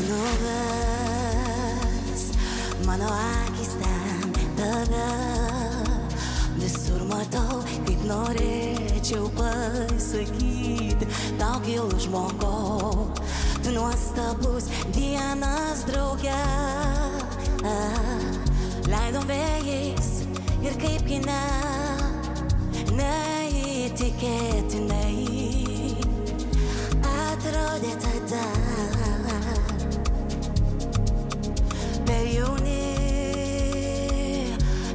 nuves, mano akis ten tave. Visur matau, kaip norėčiau pasakyti, tau gilų žmogau, tu nuostabus dienas drauge. Leidom vėjais ir kaip kine, neįtikėtinai atrodė tada. Per jauni,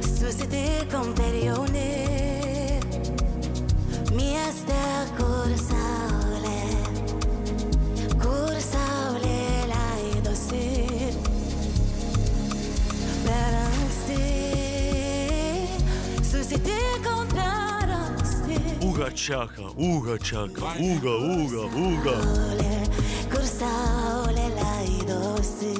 susitikom per jauni, mieste, kur saulė leidosi. Per anksti, susitikom per anksti. Uga čaka, uga. Kur saulė leidosi.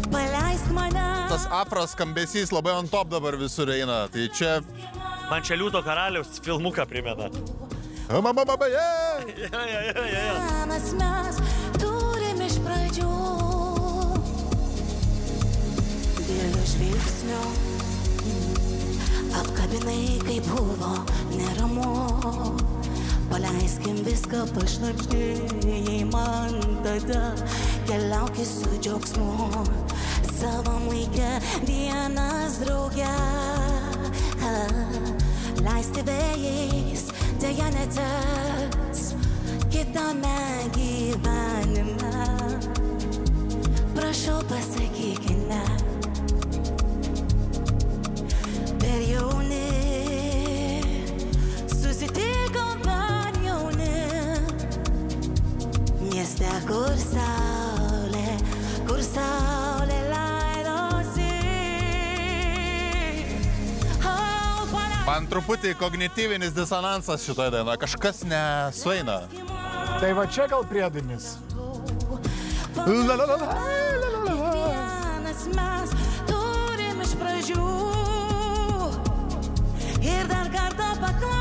Paleisk mane. Tas afros skambesys labai on top dabar visur eina. Tai čia... Man čia Liūto karaliaus filmuką primena. Vienas mes turim iš pradžių. Dėliu žvilgsniu apkabinai, kaip buvo neramu. Paleiskim viską, pašnabždėjai man tada. Keliaukis su džiaugsmu, savam laikę dienas drauge. Leisti vėjais, deja neteks kitame gyvenime. Prašau, pasakykime. Per jauni, susitikom per jauni, mieste, kur saulė leidosi. Man truputį kognityvinis disonansas šitoje dainoje. Kažkas nesueina. Tai va čia gal priedainis. Vienas mes turim iš pradžių ir dar kartą paklausyti.